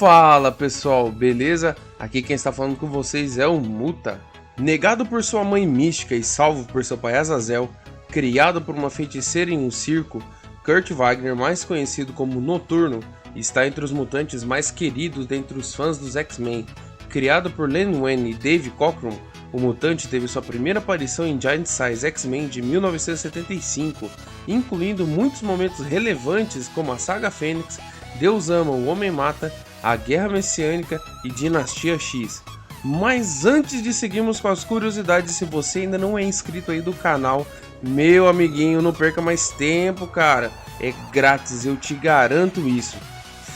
Fala pessoal, beleza? Aqui quem está falando com vocês é o Muta. Negado por sua mãe mística e salvo por seu pai Azazel, criado por uma feiticeira em um circo, Kurt Wagner, mais conhecido como Noturno, está entre os mutantes mais queridos dentre os fãs dos X-Men. Criado por Len Wein e Dave Cockrum, o mutante teve sua primeira aparição em Giant Size X-Men de 1975, incluindo muitos momentos relevantes como a Saga Fênix, Deus Ama, o Homem Mata, a Guerra Messiânica e Dinastia X. Mas antes de seguirmos com as curiosidades, se você ainda não é inscrito aí do canal, meu amiguinho, não perca mais tempo, cara. É grátis, eu te garanto isso.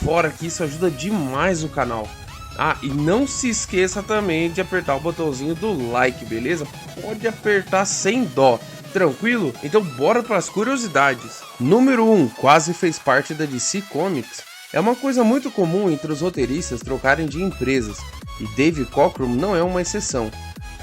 Fora que isso ajuda demais o canal. Ah, e não se esqueça também de apertar o botãozinho do like, beleza? Pode apertar sem dó. Tranquilo? Então bora para as curiosidades. Número 1. Quase fez parte da DC Comics. É uma coisa muito comum entre os roteiristas trocarem de empresas, e Dave Cockrum não é uma exceção,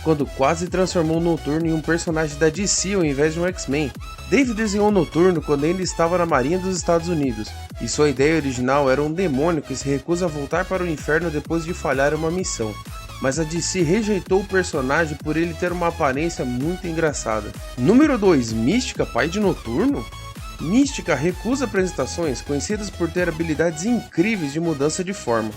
quando Quase transformou Noturno em um personagem da DC ao invés de um X-Men. Dave desenhou Noturno quando ele estava na Marinha dos Estados Unidos, e sua ideia original era um demônio que se recusa a voltar para o inferno depois de falhar uma missão. Mas a DC rejeitou o personagem por ele ter uma aparência muito engraçada. Número 2. Mística, pai de Noturno? Mística recusa apresentações conhecidas por ter habilidades incríveis de mudança de forma.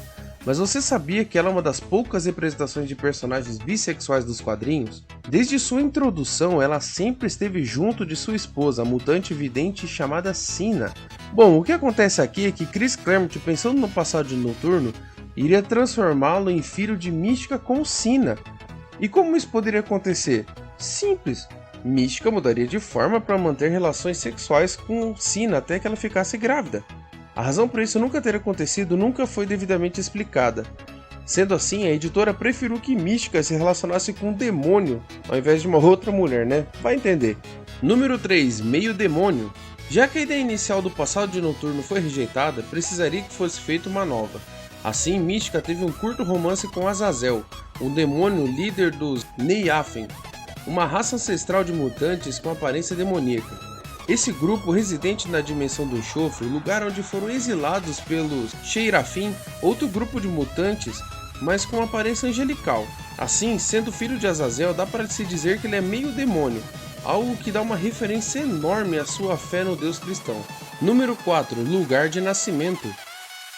Mas você sabia que ela é uma das poucas representações de personagens bissexuais dos quadrinhos? Desde sua introdução, ela sempre esteve junto de sua esposa, a mutante vidente chamada Sina. Bom, o que acontece aqui é que Chris Claremont, pensando no passado de Noturno, iria transformá-lo em filho de Mística com Sina. E como isso poderia acontecer? Simples. Mística mudaria de forma para manter relações sexuais com Sina até que ela ficasse grávida. A razão para isso nunca ter acontecido nunca foi devidamente explicada. Sendo assim, a editora preferiu que Mística se relacionasse com um demônio ao invés de uma outra mulher, né? Vai entender. Número 3. Meio demônio. Já que a ideia inicial do passado de Noturno foi rejeitada, precisaria que fosse feita uma nova. Assim, Mística teve um curto romance com Azazel, um demônio líder dos Neafen, uma raça ancestral de mutantes com aparência demoníaca. Esse grupo, residente na dimensão do enxofre, lugar onde foram exilados pelos Sheirafim, outro grupo de mutantes, mas com aparência angelical. Assim, sendo filho de Azazel, dá para se dizer que ele é meio demônio, algo que dá uma referência enorme à sua fé no Deus cristão. Número 4. Lugar de nascimento.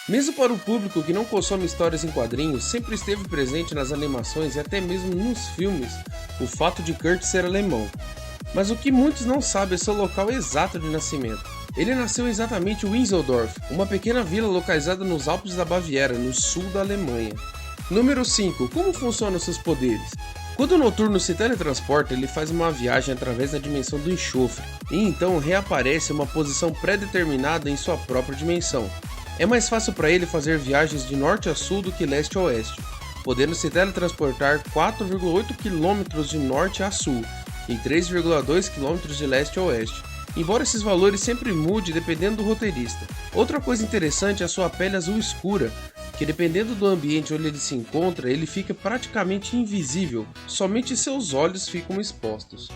Mesmo para o público que não consome histórias em quadrinhos, sempre esteve presente nas animações e até mesmo nos filmes o fato de Kurt ser alemão. Mas o que muitos não sabem é seu local exato de nascimento. Ele nasceu exatamente em Winseldorf, uma pequena vila localizada nos Alpes da Baviera, no sul da Alemanha. Número 5. Como funcionam seus poderes? Quando o Noturno se teletransporta, ele faz uma viagem através da dimensão do enxofre, e então reaparece em uma posição pré-determinada em sua própria dimensão. É mais fácil para ele fazer viagens de norte a sul do que leste a oeste, podendo se teletransportar 4,8 km de norte a sul e 3,2 km de leste a oeste, embora esses valores sempre mudem dependendo do roteirista. Outra coisa interessante é a sua pele azul escura, que dependendo do ambiente onde ele se encontra, ele fica praticamente invisível, somente seus olhos ficam expostos.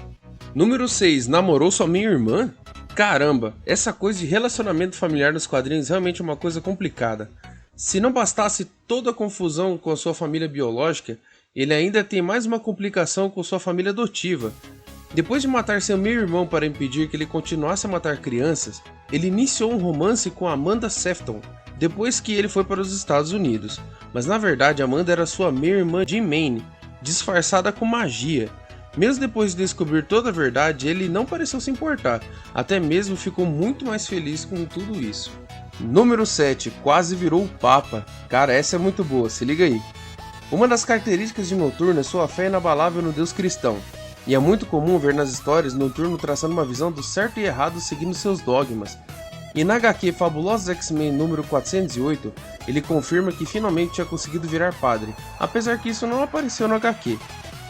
Número 6. Namorou sua meia-irmã? Caramba, essa coisa de relacionamento familiar nos quadrinhos realmente é uma coisa complicada. Se não bastasse toda a confusão com a sua família biológica, ele ainda tem mais uma complicação com sua família adotiva. Depois de matar seu meio-irmão para impedir que ele continuasse a matar crianças, ele iniciou um romance com Amanda Sefton, depois que ele foi para os Estados Unidos. Mas na verdade Amanda era sua meia-irmã de Maine, disfarçada com magia. Mesmo depois de descobrir toda a verdade, ele não pareceu se importar, até mesmo ficou muito mais feliz com tudo isso. Número 7. Quase virou o Papa. Cara, essa é muito boa, se liga aí. Uma das características de Noturno é sua fé inabalável no Deus cristão, e é muito comum ver nas histórias Noturno traçando uma visão do certo e errado seguindo seus dogmas. E na HQ Fabulosos X-Men número 408, ele confirma que finalmente tinha conseguido virar padre, apesar que isso não apareceu no HQ.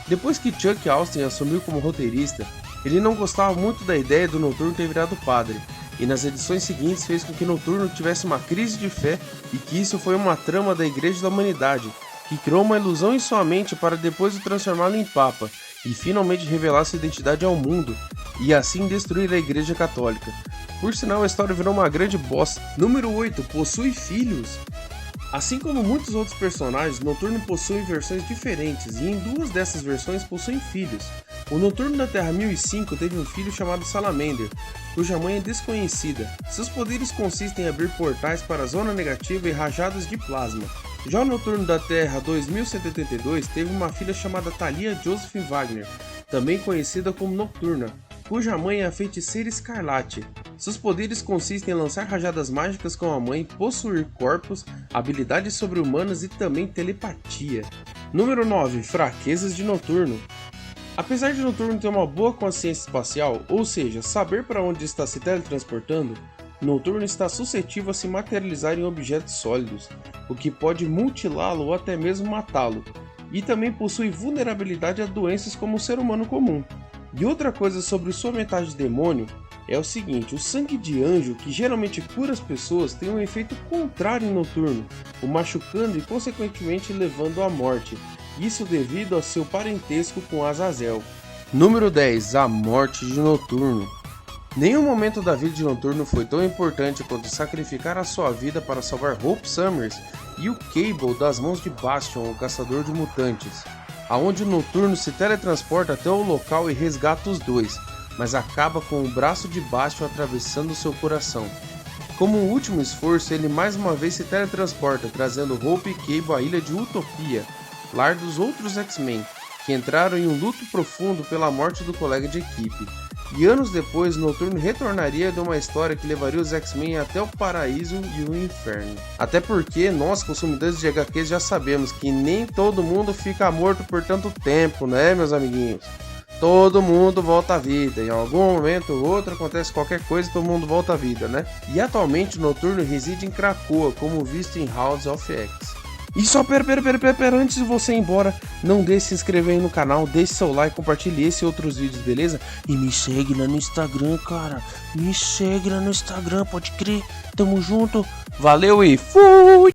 Depois que Chuck Austin assumiu como roteirista, ele não gostava muito da ideia do Noturno ter virado padre, e nas edições seguintes fez com que Noturno tivesse uma crise de fé e que isso foi uma trama da Igreja da Humanidade, que criou uma ilusão em sua mente para depois o transformá-lo em Papa e finalmente revelar sua identidade ao mundo, e assim destruir a Igreja Católica. Por sinal, a história virou uma grande bosta. Número 8. Possui filhos. Assim como muitos outros personagens, Noturno possui versões diferentes e em duas dessas versões possuem filhos. O Noturno da Terra 1005 teve um filho chamado Salamander, cuja mãe é desconhecida. Seus poderes consistem em abrir portais para a Zona Negativa e rajadas de plasma. Já o Noturno da Terra 2182 teve uma filha chamada Thalia Josephine Wagner, também conhecida como Nocturna, cuja mãe é a Feiticeira Escarlate. Seus poderes consistem em lançar rajadas mágicas com a mãe, possuir corpos, habilidades sobre-humanas e também telepatia. Número 9. Fraquezas de Noturno. Apesar de Noturno ter uma boa consciência espacial, ou seja, saber para onde está se teletransportando, Noturno está suscetível a se materializar em objetos sólidos, o que pode mutilá-lo ou até mesmo matá-lo, e também possui vulnerabilidade a doenças como o ser humano comum. E outra coisa sobre sua metade demônio é o seguinte: o sangue de anjo, que geralmente cura as pessoas, tem um efeito contrário em Noturno, o machucando e consequentemente levando à morte, isso devido ao seu parentesco com Azazel. Número 10. A morte de Noturno. Nenhum momento da vida de Noturno foi tão importante quanto sacrificar a sua vida para salvar Hope Summers e o Cable das mãos de Bastion, o caçador de mutantes, aonde o Noturno se teletransporta até o local e resgata os dois, mas acaba com o braço de Bastion atravessando seu coração. Como um último esforço, ele mais uma vez se teletransporta, trazendo Hope e Cable à ilha de Utopia, lar dos outros X-Men, que entraram em um luto profundo pela morte do colega de equipe. E anos depois, Noturno retornaria de uma história que levaria os X-Men até o paraíso e o inferno. Até porque nós, consumidores de HQs, já sabemos que nem todo mundo fica morto por tanto tempo, né, meus amiguinhos? Todo mundo volta à vida, em algum momento ou outro acontece qualquer coisa e todo mundo volta à vida, né? E atualmente Noturno reside em Krakoa, como visto em House of X. E só pera, antes de você ir embora, não deixe de se inscrever aí no canal, deixe seu like, compartilhe esse e outros vídeos, beleza? E me segue lá no Instagram, cara, me segue lá no Instagram, pode crer, tamo junto, valeu e fui!